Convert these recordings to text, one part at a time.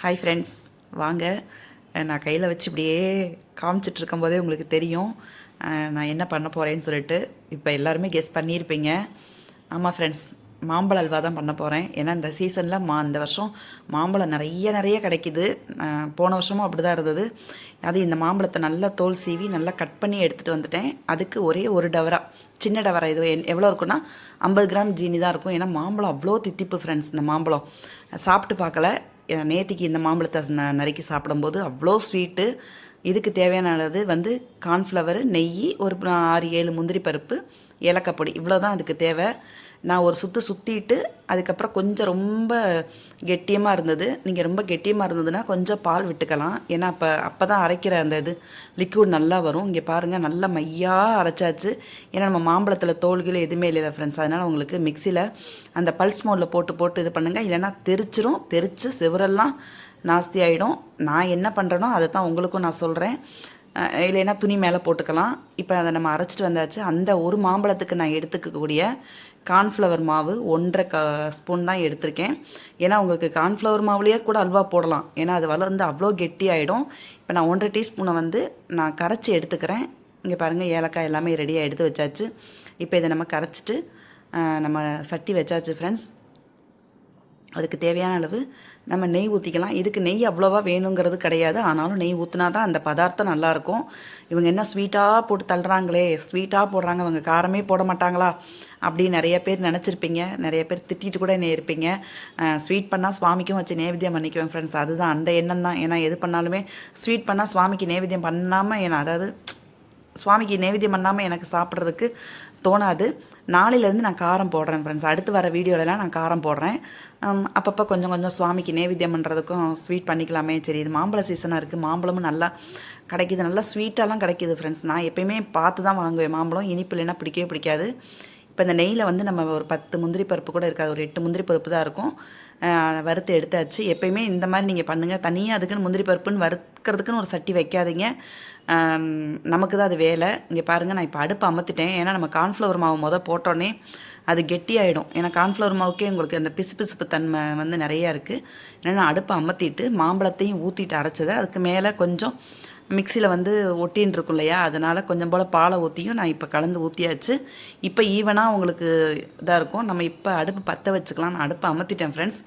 Hi friends, வாங்க. நான் கையில் வச்சு இப்படியே காமிச்சிட்ருக்கும்போதே உங்களுக்கு தெரியும் நான் என்ன பண்ண போகிறேன்னு சொல்லிட்டு. இப்போ எல்லாருமே கெஸ் பண்ணியிருப்பீங்க. ஆமாம் ஃப்ரெண்ட்ஸ், மாம்பழ அல்வா தான் பண்ண போகிறேன். ஏன்னா இந்த சீசனில் இந்த வருஷம் மாம்பழம் நிறைய கிடைக்கிது. போன வருஷமும் அப்படி தான் இருந்தது. அது இந்த மாம்பழத்தை நல்லா தோல் சீவி நல்லா கட் பண்ணி எடுத்துகிட்டு வந்துட்டேன். அதுக்கு ஒரே ஒரு டவரா, சின்ன டவரா, இது எவ்வளோ இருக்குன்னா 50 கிராம் ஜீனி தான் இருக்கும். ஏன்னா மாம்பழம் அவ்வளோ தித்திப்பு ஃப்ரெண்ட்ஸ். இந்த மாம்பழம் சாப்பிட்டு பார்க்கல, நேத்திக்கு இந்த மாம்பழத்தை நறுக்கி சாப்பிடும்போது அவ்வளோ ஸ்வீட்டு. இதுக்கு தேவையானது கார்ன்ஃப்ளவர், நெய், ஒரு 6-7 முந்திரி பருப்பு, ஏலக்காய் பொடி, இவ்வளோ தான் அதுக்கு தேவை. நான் ஒரு சுற்றிட்டு அதுக்கப்புறம் கொஞ்சம் ரொம்ப கெட்டியமாக இருந்தது. நீங்கள் ரொம்ப கெட்டியமாக இருந்ததுன்னா கொஞ்சம் பால் விட்டுக்கலாம். ஏன்னா அப்போ தான் அரைக்கிற அந்த லிக்விட் நல்லா வரும். இங்கே பாருங்கள், நல்லா மையாக அரைச்சாச்சு. ஏன்னா நம்ம மாம்பழத்தில் தோல்கள் எதுவுமே இல்லை ஃப்ரெண்ட்ஸ். அதனால் உங்களுக்கு மிக்சியில் அந்த பல்ஸ் மோடில் போட்டு இது பண்ணுங்கள். இல்லைன்னா தெரிச்சு செவரெல்லாம் நாஸ்தி ஆகிடும். நான் என்ன பண்ணுறேனோ அதை தான் உங்களுக்கும் நான் சொல்கிறேன். இல்லைன்னா துணி மேலே போட்டுக்கலாம். இப்போ அதை நம்ம அரைச்சிட்டு வந்தாச்சு. அந்த ஒரு மாம்பழத்துக்கு நான் எடுத்துக்கக்கூடிய கார்ன்ஃப்ளவர் மாவு 1.5 ஸ்பூன் தான் எடுத்திருக்கேன். ஏன்னா உங்களுக்கு கார்ன்ஃப்ளவர் மாவுலேயே கூட அல்வா போடலாம். ஏன்னா அது அவ்வளோ கெட்டி ஆகிடும். இப்போ நான் 1.5 டீஸ்பூனை நான் கரைச்சி எடுத்துக்கிறேன். இங்கே பாருங்கள், ஏலக்காய் எல்லாமே ரெடியாக எடுத்து வச்சாச்சு. இப்போ இதை நம்ம கரைச்சிட்டு நம்ம சட்டி வச்சாச்சு ஃப்ரெண்ட்ஸ். அதுக்கு தேவையான அளவு நம்ம நெய் ஊற்றிக்கலாம். இதுக்கு நெய் அவ்வளோவா வேணுங்கிறது கிடையாது. ஆனாலும் நெய் ஊற்றினா தான் அந்த பதார்த்தம் நல்லாயிருக்கும். இவங்க என்ன ஸ்வீட்டாக போட்டு தள்ளுறாங்களே, ஸ்வீட்டாக போடுறாங்க, இவங்க காரமே போட மாட்டாங்களா அப்படின்னு நிறைய பேர் நினச்சிருப்பீங்க. நிறைய பேர் திட்டிட்டு கூட என்ன இருப்பீங்க. ஸ்வீட் பண்ணால் சுவாமிக்கும் வச்சு நேவேத்தியம் பண்ணிக்குவேன் ஃப்ரெண்ட்ஸ். அதுதான் அந்த எண்ணம் தான். ஏன்னா எது பண்ணாலுமே ஸ்வீட் பண்ணால் சுவாமிக்கு நேவேத்தியம் பண்ணாமல், ஏன்னா அதாவது சுவாமிக்கு நேவேத்தியம் பண்ணாமல் எனக்கு சாப்பிட்றதுக்கு தோணாது. நாளையிலேருந்து நான் காரம் போடுறேன் ஃப்ரெண்ட்ஸ். அடுத்து வர வீடியோலலாம் நான் காரம் போடுறேன். அப்பப்போ கொஞ்சம் சுவாமிக்கு நேவேத்தியம் பண்ணுறதுக்கும் ஸ்வீட் பண்ணிக்கலாமே. சரி, இது மாம்பழ சீசனாக இருக்குது, மாம்பழமும் நல்லா கிடைக்கிது, நல்லா ஸ்வீட்டாலாம் கிடைக்கிது ஃப்ரெண்ட்ஸ். நான் எப்போயுமே பார்த்து தான் வாங்குவேன் மாம்பழம். இனிப்பு இல்லைன்னா பிடிக்கவே பிடிக்காது. இப்போ இந்த நெய்யில் நம்ம ஒரு 10 முந்திரி பருப்பு கூட இருக்காது, ஒரு 8 முந்திரி பருப்பு தான் இருக்கும். வறுத்து எடுத்தாச்சு. எப்போயுமே இந்த மாதிரி நீங்கள் பண்ணுங்கள். தனியாக அதுக்குன்னு முந்திரி பருப்புன்னு வறுக்கிறதுக்குன்னு ஒரு சட்டி வைக்காதீங்க. நமக்கு தான் அது வேலை. இங்கே பாருங்கள், நான் இப்போ அடுப்பு அமர்த்திட்டேன். ஏன்னா நம்ம கார்ன்ஃப்ளவர் மாவு போட்டோன்னே அது கெட்டியாகிடும். ஏன்னா கார்ன்ஃப்ளவர் மாவுக்கே உங்களுக்கு அந்த பிசுபிசுப்பு தன்மை நிறையா இருக்குது. ஏன்னா அடுப்பை அமர்த்திட்டு மாம்பழத்தையும் ஊற்றிட்டு அரைச்சதை அதுக்கு மேலே கொஞ்சம் மிக்சியில் ஒட்டின்னு இருக்கும் இல்லையா, அதனால் கொஞ்சம் போல் பாலை ஊற்றியும் நான் இப்போ கலந்து ஊற்றியாச்சு. இப்போ ஈவனாக உங்களுக்கு இதாக இருக்கும். நம்ம இப்போ அடுப்பு பற்ற வச்சுக்கலாம். நான் அடுப்பை அமர்த்திட்டேன் ஃப்ரெண்ட்ஸ்.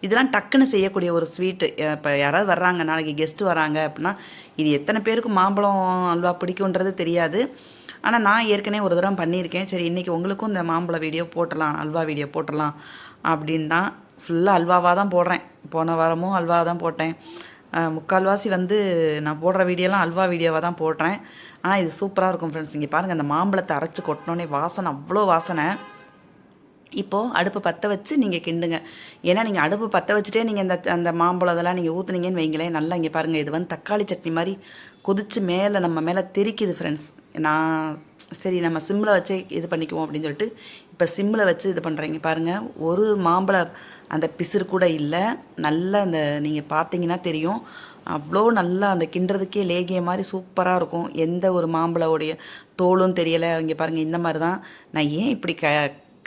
இதெல்லாம் டக்குன்னு செய்யக்கூடிய ஒரு ஸ்வீட்டு. இப்போ யாராவது வர்றாங்க, நாளைக்கு கெஸ்ட்டு வராங்க அப்படின்னா, இது எத்தனை பேருக்கு மாம்பழம் அல்வா பிடிக்குன்றது தெரியாது. ஆனால் நான் ஏற்கனவே ஒரு தடவை பண்ணியிருக்கேன். சரி, இன்றைக்கி உங்களுக்கும் இந்த மாம்பழ வீடியோ போட்டலாம், அல்வா வீடியோ போட்டலாம் அப்படின்னு தான். ஃபுல்லாக அல்வாவாக தான் போடுறேன். போன வாரமும் அல்வா தான் போட்டேன். முக்கால்வாசி நான் போடுற வீடியோலாம் அல்வா வீடியோவாக தான் போடுறேன். ஆனால் இது சூப்பராக இருக்கும் ஃப்ரெண்ட்ஸ். இங்கே பாருங்கள், அந்த மாம்பழத்தை அரைச்சி கொட்டினோன்னே வாசனை, அவ்வளோ வாசனை. இப்போது அடுப்பு பற்ற வச்சு நீங்கள் கிண்டுங்க. ஏன்னா நீங்கள் அடுப்பு பற்ற வச்சுட்டே நீங்கள் அந்த மாம்பழம் அதெல்லாம் நீங்கள் ஊற்றுனீங்கன்னு வைங்களேன், நல்லா இங்கே பாருங்கள், இது தக்காளி சட்னி மாதிரி கொதித்து நம்ம மேலே தெரிக்குது ஃப்ரெண்ட்ஸ். நான் சரி நம்ம சிம்மில் வச்சே இது பண்ணிக்குவோம் அப்படின்னு சொல்லிட்டு இப்போ சிம்மில் வச்சு இது பண்ணுறீங்க. பாருங்கள், ஒரு மாம்பழ அந்த பிசுறு கூட இல்லை. நல்லா நீங்கள் பார்த்தீங்கன்னா தெரியும், அவ்வளோ நல்லா அந்த கிண்டுறதுக்கே லேகிய மாதிரி சூப்பராக இருக்கும். எந்த ஒரு மாம்பழோடைய தோலும் தெரியலை. இங்கே பாருங்கள், இந்த மாதிரி தான். நான் ஏன் இப்படி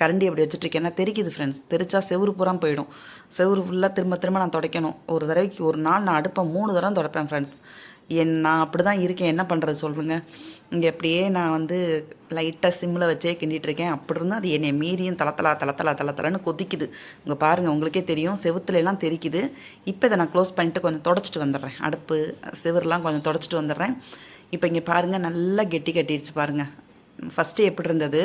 கரண்டி அப்படி வச்சுட்ருக்கேன்னா தெரிக்குது ஃப்ரெண்ட்ஸ். தெரிச்சா செவுறு பூரா போயிடும். செவுறு ஃபுல்லாக திரும்ப நான் துடைக்கணும். ஒரு தடவைக்கு ஒரு நாள் நான் அடுப்பை 3 தடவை துடைப்பேன் ஃப்ரெண்ட்ஸ். நான் அப்படி தான் இருக்கேன், என்ன பண்ணுறது சொல்லுங்க. இங்கே அப்படியே நான் லைட்டாக சிம்மில் வச்சே கிண்டிகிட்ருக்கேன். அப்படி இருந்தால் அது என்னை மீறியும் தளத்தலான்னு கொதிக்குது. இங்கே பாருங்கள், உங்களுக்கே தெரியும், செவுத்துலலாம் தெரிக்குது. இப்போ இதை நான் க்ளோஸ் பண்ணிட்டு கொஞ்சம் தொடச்சிட்டு வந்துடுறேன். அடுப்பு செவருலாம் கொஞ்சம் தொடச்சிட்டு வந்துடுறேன். இப்போ இங்கே பாருங்கள், நல்லா கட்டிடுச்சு பாருங்கள். ஃபஸ்ட்டு எப்படி இருந்தது,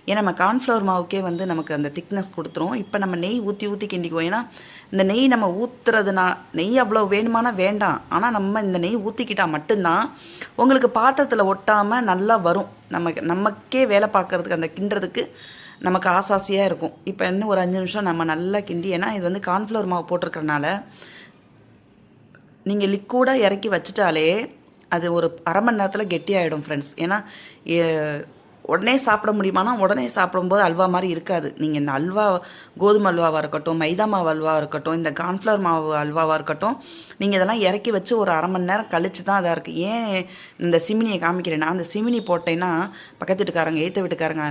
ஏன்னா நம்ம கார்ன்ஃப்ளவர் மாவுக்கே நமக்கு அந்த திக்னஸ் கொடுத்துரும். இப்போ நம்ம நெய் ஊற்றி கிண்டிக்குவோம். ஏன்னா இந்த நெய் நம்ம ஊற்றுறதுனா, நெய் அவ்வளோ வேணுமானா வேண்டாம். ஆனால் நம்ம இந்த நெய் ஊற்றிக்கிட்டால் மட்டும்தான் உங்களுக்கு பாத்திரத்தில் ஒட்டாமல் நல்லா வரும். நமக்கே வேலை பார்க்குறதுக்கு, அந்த கிண்டுறதுக்கு நமக்கு ஆசாசியாக இருக்கும். இப்போ இன்னும் ஒரு 5 நிமிஷம் நம்ம நல்லா கிண்டி, ஏன்னா இது கார்ன்ஃப்ளவர் மாவு போட்டிருக்கறனால நீங்கள் லிக்விடாக இறக்கி வச்சிட்டாலே அது ஒரு 1/2 மணி நேரத்தில் கெட்டியாகிடும் ஃப்ரெண்ட்ஸ். ஏன்னா உடனே சாப்பிட முடியுமானா உடனே சாப்பிடும்போது அல்வா மாதிரி இருக்காது. நீங்கள் இந்த அல்வா கோதுமை அல்வாவாக இருக்கட்டும், மைதா மாவு அல்வாவாக இருக்கட்டும், இந்த கார்ன்ஃப்ளவர் மாவு அல்வாவாக இருக்கட்டும், நீங்கள் இதெல்லாம் இறக்கி வச்சு ஒரு 1/2 மணி நேரம் கழிச்சு தான் அதாக இருக்குது. ஏன் இந்த சிமினியை காமிக்கிறேன்னா, அந்த சிமினி போட்டேன்னா பக்கத்து வீட்டுக்காரங்க எய்த்த வீட்டுக்காரங்க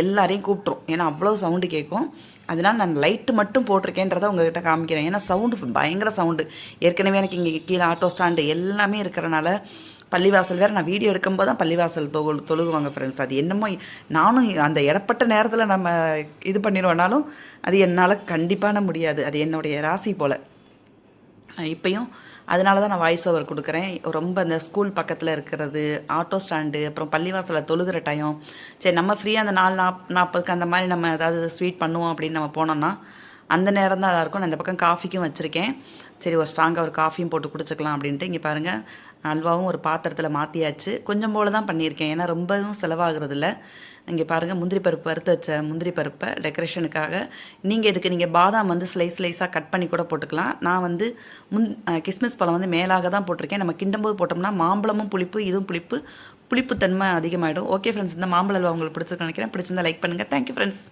எல்லாரையும் கூப்பிட்ரும். ஏன்னா அவ்வளோ சவுண்டு கேட்கும். அதனால் நான் லைட்டு மட்டும் போட்டிருக்கேன்றதை உங்கள்கிட்ட காமிக்கிறேன். ஏன்னா சவுண்டு பயங்கர சவுண்டு. ஏற்கனவே எனக்கு இங்கே கீழே ஆட்டோ ஸ்டாண்டு எல்லாமே இருக்கிறனால பள்ளிவாசல் வேறு நான் வீடியோ எடுக்கும்போது தான் பள்ளிவாசல் தொழுகுவாங்க ஃப்ரெண்ட்ஸ். அது என்னமோ நானும் அந்த இடப்பட்ட நேரத்தில் நம்ம இது பண்ணிடுவோனாலும் அது என்னால் கண்டிப்பான முடியாது. அது என்னுடைய ராசி போல். இப்போயும் அதனால தான் நான் வாய்ஸ் ஓவர் கொடுக்குறேன். ரொம்ப இந்த ஸ்கூல் பக்கத்தில் இருக்கிறது, ஆட்டோ ஸ்டாண்டு, அப்புறம் பள்ளிவாசலில் தொழுகிற டைம், சரி நம்ம ஃப்ரீயாக அந்த 4:40 அந்த மாதிரி நம்ம ஏதாவது ஸ்வீட் பண்ணுவோம் அப்படின்னு நம்ம போனோம்னா அந்த நேரம் தான் அதாக இருக்கும். நான் இந்த பக்கம் காஃபிக்கும் வச்சுருக்கேன். சரி ஒரு ஸ்ட்ராங்காக ஒரு காஃபியும் போட்டு குடிச்சிக்கலாம் அப்படின்ட்டு. இங்கே பாருங்கள், அல்வாவும் ஒரு பாத்திரத்தில் மாற்றியாச்சு. கொஞ்சம் போல் தான் பண்ணியிருக்கேன், ஏன்னா ரொம்பவும் செலவாகிறது இல்லை. இங்கே பாருங்கள், முந்திரி பருப்பு வறுத்து வச்ச முந்திரி பருப்பை டெக்கரேஷனுக்காக. நீங்கள் பாதாம் வந்து ஸ்லைஸாக கட் பண்ணி கூட போட்டுக்கலாம். நான் வந்து கிஸ்மிஸ் பழம் வந்து மேலாக தான் போட்டிருக்கேன். நம்ம கிண்டும்போது போட்டோம்னா மாம்பழமும் புளிப்பு, இதுவும் புளிப்புத்தன்மை அதிகமாகிடும். ஓகே ஃப்ரெண்ட்ஸ், இந்த மாம்பழ அல்வா உங்களுக்கு பிடிச்சிருக்குன்னு நினைக்கிறேன். பிடிச்சிருந்தா லைக் பண்ணுங்கள். Thank you friends.